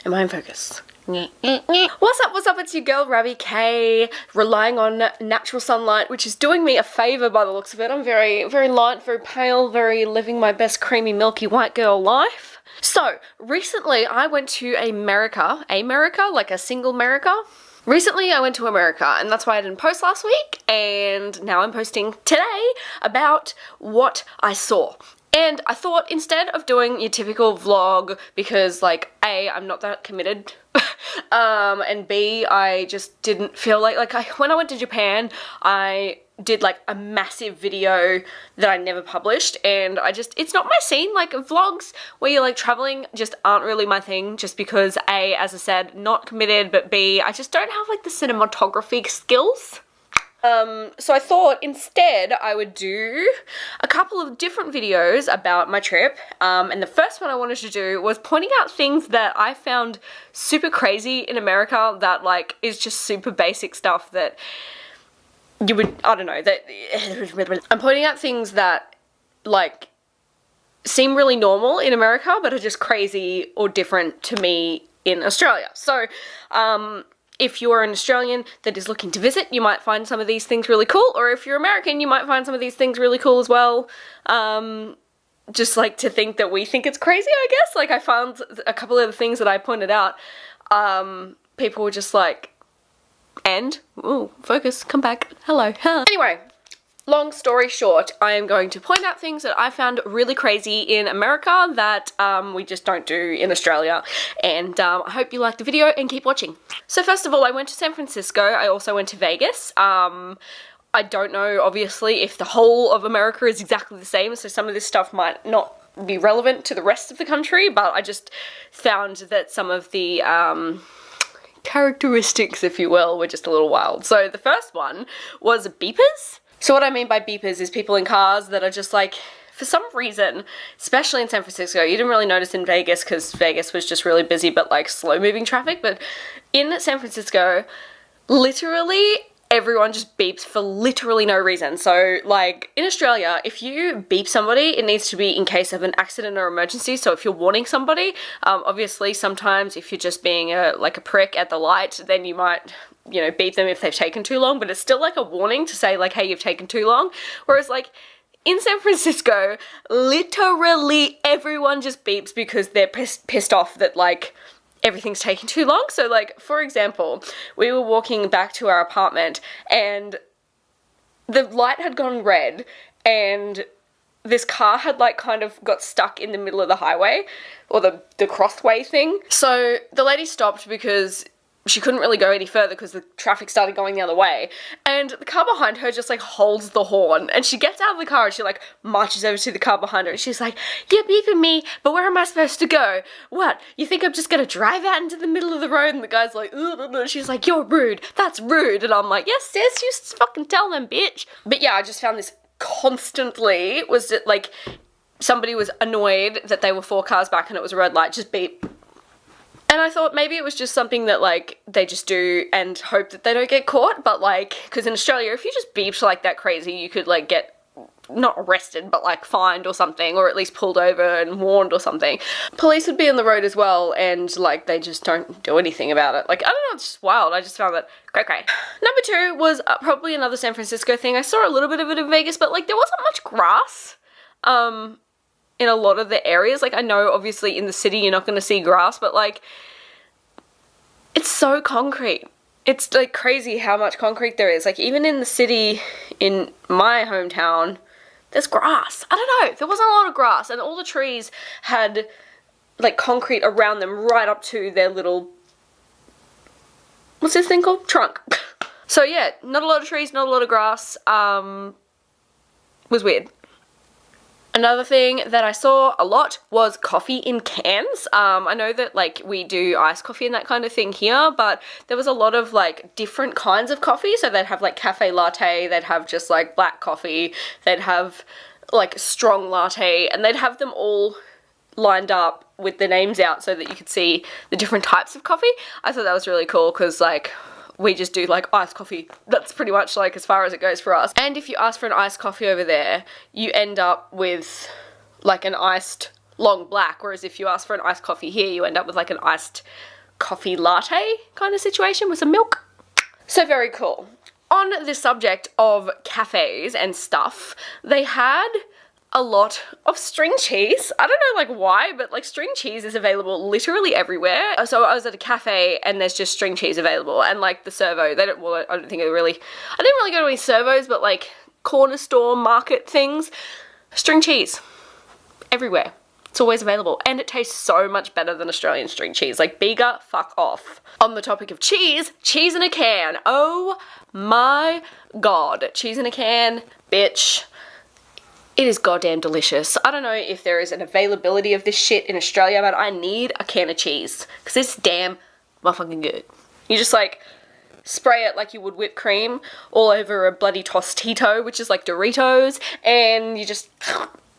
Am I in focus? What's up, it's your girl Ravi K, relying on natural sunlight, which is doing me a favour by the looks of it. I'm very light, very pale, very living my best creamy milky white girl life. So, recently I went to America, like a single America. Recently I went to America, and that's why I didn't post last week, and now I'm posting today about what I saw. And I thought, instead of doing your typical vlog, because like A, I'm not that committed, and B, I just didn't feel like when I went to Japan, I did like a massive video that I never published, and it's not my scene. Like, vlogs where you're like traveling just aren't really my thing, just because A, as I said, not committed, but B, I just don't have like the cinematography skills. So I thought instead I would do a couple of different videos about my trip, and the first one I wanted to do was pointing out things that I found super crazy in America that like is just super basic stuff that you would, I don't know, that I'm pointing out things that like seem really normal in America but are just crazy or different to me in Australia. So, if you're an Australian that is looking to visit, you might find some of these things really cool, or if you're American, you might find some of these things really cool as well. Just like to think that we think it's crazy, I guess. Like, I found a couple of the things that I pointed out, people were just like, and, ooh, focus, come back, hello. Anyway, long story short, I am going to point out things that I found really crazy in America that we just don't do in Australia, and I hope you like the video and keep watching. So first of all, I went to San Francisco. I also went to Vegas. I don't know, obviously, if the whole of America is exactly the same, so some of this stuff might not be relevant to the rest of the country, but I just found that some of the characteristics, if you will, were just a little wild. So the first one was beepers. So what I mean by beepers is people in cars that are just like, for some reason, especially in San Francisco, you didn't really notice in Vegas because Vegas was just really busy but like slow moving traffic, but in San Francisco, literally everyone just beeps for literally no reason. So like in Australia, if you beep somebody, it needs to be in case of an accident or emergency. So if you're warning somebody, obviously sometimes if you're just being like a prick at the light, then you might, you know, beep them if they've taken too long, but it's still like a warning to say like, hey, you've taken too long. Whereas like in San Francisco, literally everyone just beeps because they're pissed off that like everything's taking too long. So like, for example, we were walking back to our apartment and the light had gone red and this car had like kind of got stuck in the middle of the highway, or the crossway thing. So the lady stopped because she couldn't really go any further because the traffic started going the other way, and the car behind her just like holds the horn, and she gets out of the car and she like marches over to the car behind her and she's like, you're beeping me, but where am I supposed to go? What, you think I'm just gonna drive out into the middle of the road? And the guy's like, ugh. She's like, you're rude, that's rude. And I'm like, yes sis, you fucking tell them, bitch. But yeah, I just found this constantly, was that like somebody was annoyed that they were 4 cars back and it was a red light, just beep. And I thought maybe it was just something that like they just do and hope that they don't get caught, but like, because in Australia if you just beeped like that crazy, you could like get not arrested but like fined or something, or at least pulled over and warned or something. Police would be on the road as well, and like they just don't do anything about it. Like, I don't know, it's just wild. I just found that cray. Number 2 was probably another San Francisco thing. I saw a little bit of it in Vegas, but like there wasn't much grass in a lot of the areas. Like, I know obviously in the city you're not going to see grass, but like it's so concrete. It's like crazy how much concrete there is. Like, even in the city in my hometown, there's grass. I don't know, there wasn't a lot of grass, and all the trees had like concrete around them right up to their little, what's this thing called? Trunk. So yeah, not a lot of trees, not a lot of grass. Was weird. Another thing that I saw a lot was coffee in cans. I know that like we do iced coffee and that kind of thing here, but there was a lot of like different kinds of coffee. So they'd have like cafe latte, they'd have just like black coffee, they'd have like strong latte, and they'd have them all lined up with the names out so that you could see the different types of coffee. I thought that was really cool because like we just do like iced coffee. That's pretty much like as far as it goes for us. And if you ask for an iced coffee over there, you end up with like an iced long black, whereas if you ask for an iced coffee here, you end up with like an iced coffee latte kind of situation with some milk. So very cool. On the subject of cafes and stuff, they had a lot of string cheese. I don't know like why, but like string cheese is available literally everywhere. So I was at a cafe and there's just string cheese available, and like the servo, they don't, well, I didn't really go to any servos, but like corner store market things, string cheese everywhere. It's always available, and it tastes so much better than Australian string cheese. Like, bigger, fuck off. On the topic of cheese in a can. Oh my god. Cheese in a can, bitch. It is goddamn delicious. I don't know if there is an availability of this shit in Australia, but I need a can of cheese, because it's damn motherfucking good. You just like spray it like you would whipped cream all over a bloody Tostito, which is like Doritos, and you just,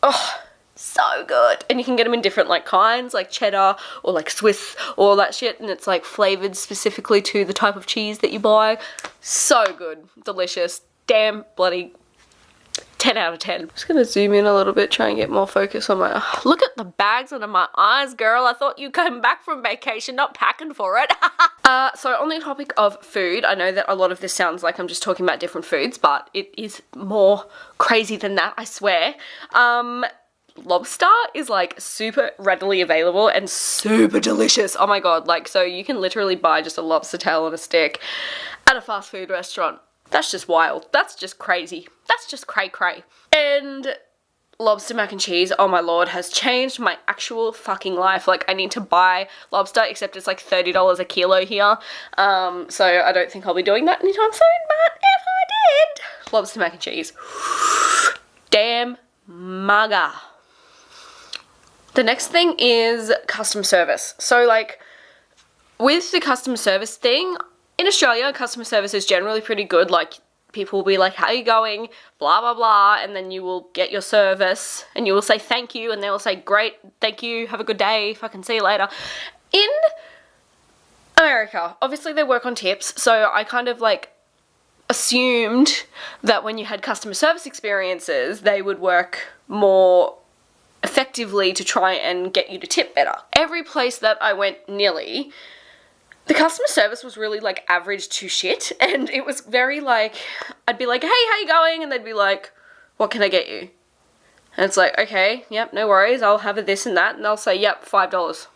oh, so good. And you can get them in different like kinds, like cheddar or like Swiss or all that shit, and it's like flavored specifically to the type of cheese that you buy. So good, delicious, damn bloody 10 out of 10. I'm just gonna zoom in a little bit, try and get more focus on my, look at the bags under my eyes, girl. I thought you came back from vacation, not packing for it. So on the topic of food, I know that a lot of this sounds like I'm just talking about different foods, but it is more crazy than that, I swear. Lobster is like super readily available and super delicious. Oh my god, like, so you can literally buy just a lobster tail on a stick at a fast food restaurant. That's just wild. That's just crazy. That's just cray cray. And lobster mac and cheese, oh my lord, has changed my actual fucking life. Like, I need to buy lobster, except it's like $30 a kilo here. So I don't think I'll be doing that anytime soon, but if I did, lobster mac and cheese. Damn mugger. The next thing is customer service. So like, with the customer service thing, in Australia, customer service is generally pretty good. Like, people will be like, how are you going? Blah, blah, blah. And then you will get your service and you will say thank you. And they will say, great, thank you, have a good day, fucking see you later. In America, obviously they work on tips. So I kind of like assumed that when you had customer service experiences, they would work more effectively to try and get you to tip better. Every place that I went nearly, the customer service was really like average to shit, and it was very like, I'd be like, hey, how you going? And they'd be like, what can I get you? And it's like, okay, yep, no worries, I'll have a this and that, and they'll say, yep, $5.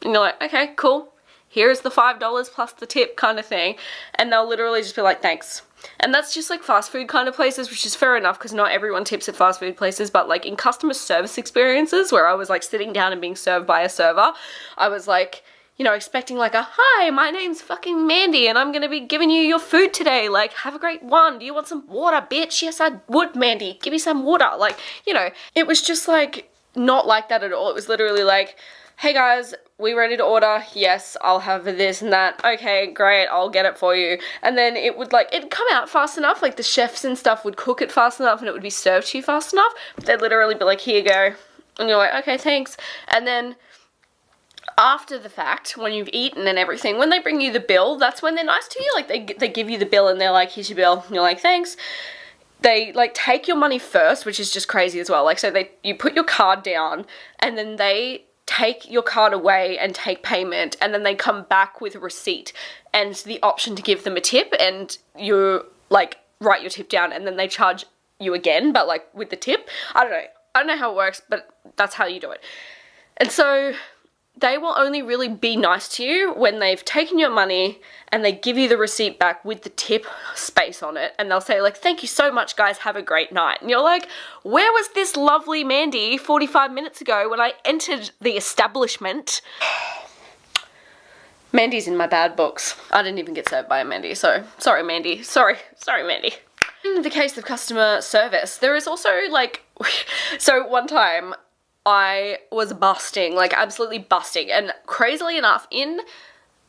And you're like, okay, cool, here's the $5 plus the tip kind of thing, and they'll literally just be like, thanks. And that's just like fast food kind of places, which is fair enough because not everyone tips at fast food places, but like in customer service experiences where I was like sitting down and being served by a server, I was like, you know, expecting like a, hi, my name's fucking Mandy and I'm gonna be giving you your food today, like, have a great one, do you want some water, bitch? Yes, I would, Mandy, give me some water. Like, you know, it was just like not like that at all. It was literally like, hey guys, we ready to order? Yes, I'll have this and that. Okay, great, I'll get it for you. And then it would like, it'd come out fast enough, like the chefs and stuff would cook it fast enough and it would be served to you fast enough. But they'd literally be like, here you go. And you're like, okay, thanks. And then after the fact, when you've eaten and everything, when they bring you the bill, that's when they're nice to you. Like they give you the bill and they're like, here's your bill. And you're like, thanks. They like take your money first, which is just crazy as well. Like, so you put your card down and then they take your card away and take payment, and then they come back with a receipt and the option to give them a tip, and you like write your tip down and then they charge you again, but like with the tip. I don't know how it works, but that's how you do it. And so they will only really be nice to you when they've taken your money and they give you the receipt back with the tip space on it, and they'll say like, thank you so much guys, have a great night. And you're like, where was this lovely Mandy 45 minutes ago when I entered the establishment? Mandy's in my bad books. I didn't even get served by a Mandy, so sorry Mandy. Sorry Mandy. In the case of customer service, there is also like, so one time I was busting, like absolutely busting, and crazily enough, in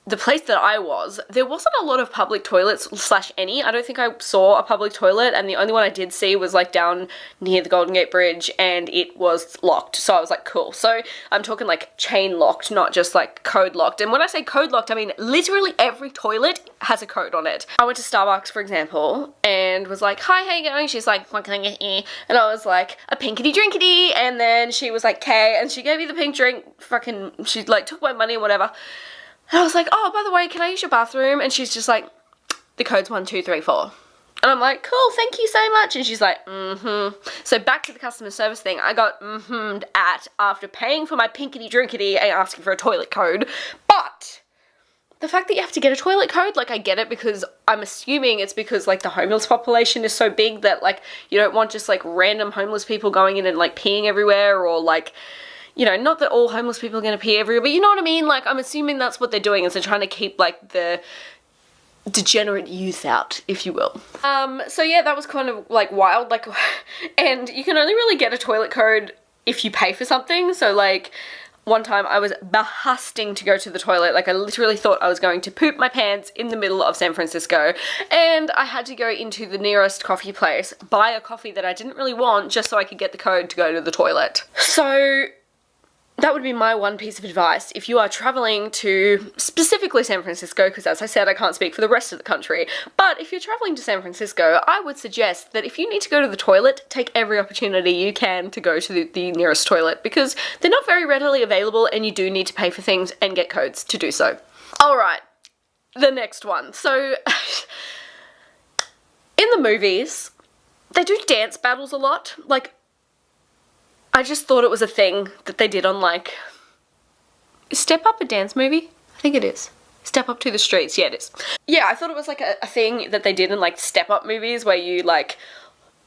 the place that I was, there wasn't a lot of public toilets slash any. I don't think I saw a public toilet, and the only one I did see was like down near the Golden Gate Bridge, and it was locked. So I was like, cool. So I'm talking like chain locked, not just like code locked. And when I say code locked, I mean literally every toilet has a code on it. I went to Starbucks, for example, and was like, hi, how you going? She's like, what can I get you? And I was like, a pinkity drinkity. And then she was like, okay, and she gave me the pink drink. Fucking, she like took my money and whatever. And I was like, oh, by the way, can I use your bathroom? And she's just like, the code's 1234. And I'm like, cool, thank you so much. And she's like, So back to the customer service thing, I got at after paying for my pinkity drinkity and asking for a toilet code. But the fact that you have to get a toilet code, like, I get it, because I'm assuming it's because like the homeless population is so big that like you don't want just like random homeless people going in and like peeing everywhere, or like, you know, not that all homeless people are going to pee everywhere, but you know what I mean? Like, I'm assuming that's what they're doing, is they're trying to keep, like, the degenerate youth out, if you will. So yeah, that was kind of, like, wild, like, and you can only really get a toilet code if you pay for something. So, like, one time I was busting to go to the toilet, like, I literally thought I was going to poop my pants in the middle of San Francisco, and I had to go into the nearest coffee place, buy a coffee that I didn't really want, just so I could get the code to go to the toilet. So that would be my one piece of advice if you are traveling to specifically San Francisco, because as I said, I can't speak for the rest of the country, but if you're traveling to San Francisco, I would suggest that if you need to go to the toilet, take every opportunity you can to go to the nearest toilet, because they're not very readily available and you do need to pay for things and get codes to do so. Alright, the next one. So, in the movies, they do dance battles a lot. Like, I just thought it was a thing that they did on, like, is Step Up a dance movie? I think it is. Step Up to the Streets, yeah it is. Yeah, I thought it was like a thing that they did in like Step Up movies, where you like,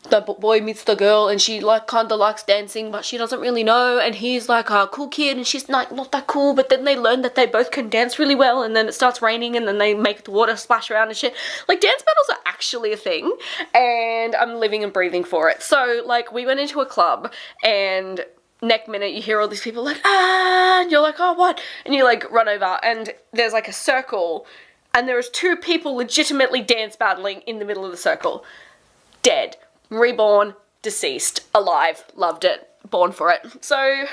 the boy meets the girl and she like kinda likes dancing but she doesn't really know, and he's like a cool kid and she's like not that cool, but then they learn that they both can dance really well, and then it starts raining and then they make the water splash around and shit. Like, dance battles are actually a thing, and I'm living and breathing for it. So like, we went into a club, and next minute you hear all these people like, ah, and you're like, oh, what? And you like run over and there's like a circle, and there is two people legitimately dance battling in the middle of the circle. Dead. Reborn, deceased, alive, loved it, born for it. So,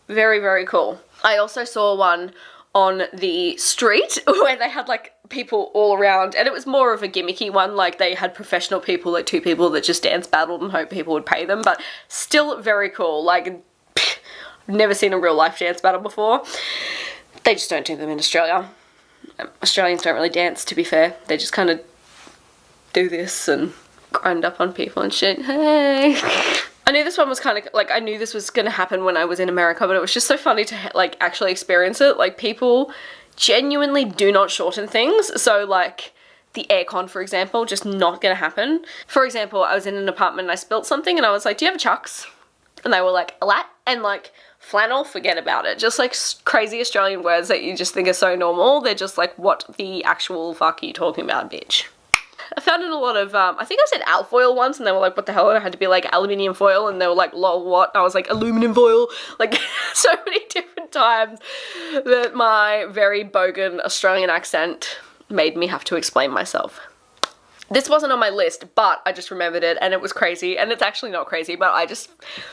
very, very cool. I also saw one on the street where they had like people all around, and it was more of a gimmicky one, like they had professional people, like two people that just dance battled and hoped people would pay them, but still very cool. Like, I've never seen a real life dance battle before. They just don't do them in Australia. Australians don't really dance, to be fair. They just kind of do this and grind up on people and shit. Hey. I knew this one was kind of, like, I knew this was going to happen when I was in America, but it was just so funny to, like, actually experience it. Like, people genuinely do not shorten things. So, like, the aircon, for example, just not going to happen. For example, I was in an apartment and I spilt something and I was like, do you have a chucks? And they were like, a lat? And, like, flannel, forget about it. Just, like, crazy Australian words that you just think are so normal. They're just like, what the actual fuck are you talking about, bitch? I found in a lot of, I think I said alfoil once and they were like, what the hell? And I had to be like, aluminium foil, and they were like, lol, what? And I was like, aluminum foil. Like, so many different times that my very bogan Australian accent made me have to explain myself. This wasn't on my list, but I just remembered it and it was crazy, and it's actually not crazy, but I just,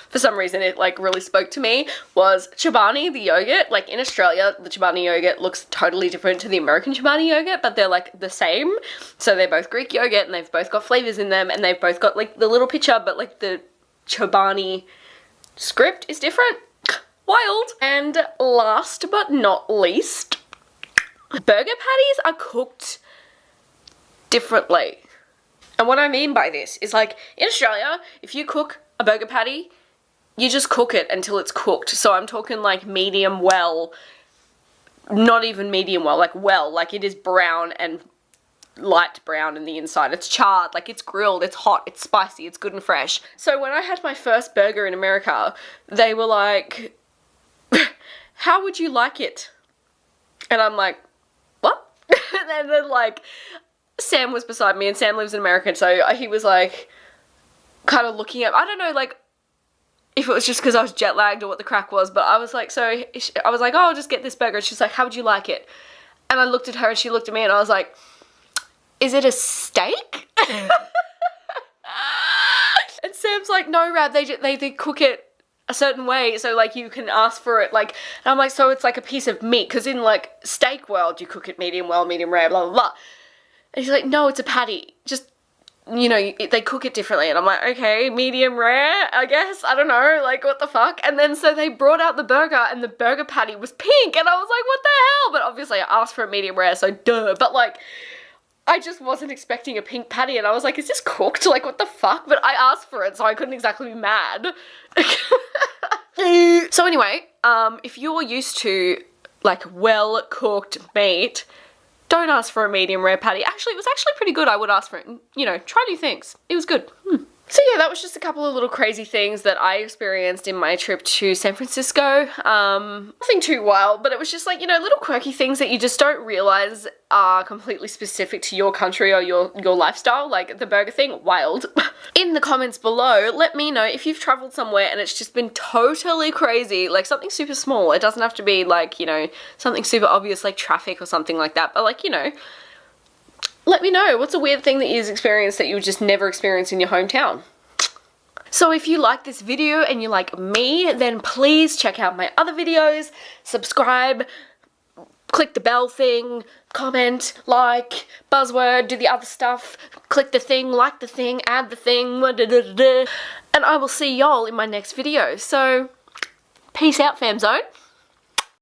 for some reason, it like really spoke to me, was Chobani, the yogurt. Like, in Australia, the Chobani yogurt looks totally different to the American Chobani yogurt, but they're like the same. So they're both Greek yogurt and they've both got flavors in them, and they've both got like the little picture, but like the Chobani script is different. Wild. And last but not least, burger patties are cooked differently. And what I mean by this is, like, in Australia, if you cook a burger patty, you just cook it until it's cooked. So I'm talking like medium well, not even medium well, like it is brown and light brown in the inside. It's charred, like it's grilled, it's hot, it's spicy, it's good and fresh. So when I had my first burger in America, they were like, how would you like it? And I'm like, what? And then like, Sam was beside me, and Sam lives in America, so he was like kind of looking at, I don't know, like if it was just because I was jet lagged or what the crack was, but I was like, so I was like, oh, I'll just get this burger. And she's like, how would you like it? And I looked at her and she looked at me and I was like, is it a steak? And Sam's like, no, Rab, they cook it a certain way, so like you can ask for it, like, and I'm like, so it's like a piece of meat, because in like steak world you cook it medium well, medium rare, blah blah blah. And she's like, no, it's a patty, just, you know, they cook it differently. And I'm like, okay, medium rare, I guess, I don't know, like, what the fuck. And then so they brought out the burger and the burger patty was pink and I was like, what the hell? But obviously I asked for a medium rare, so duh. But like, I just wasn't expecting a pink patty and I was like, is this cooked? Like, what the fuck? But I asked for it, so I couldn't exactly be mad. So anyway, if you're used to like well-cooked meat, don't ask for a medium rare patty. Actually, it was actually pretty good. I would ask for it. You know, try new things. It was good. So yeah, that was just a couple of little crazy things that I experienced in my trip to San Francisco. Nothing too wild, but it was just like, you know, little quirky things that you just don't realize are completely specific to your country or your lifestyle, like the burger thing, wild. In the comments below, let me know if you've traveled somewhere and it's just been totally crazy, like something super small. It doesn't have to be like, you know, something super obvious like traffic or something like that, but like, you know, let me know, what's a weird thing that you've experienced that you would just never experience in your hometown? So if you like this video and you like me, then please check out my other videos, subscribe, click the bell thing, comment, like, buzzword, do the other stuff, click the thing, like the thing, add the thing, and I will see y'all in my next video. So, peace out, fam zone.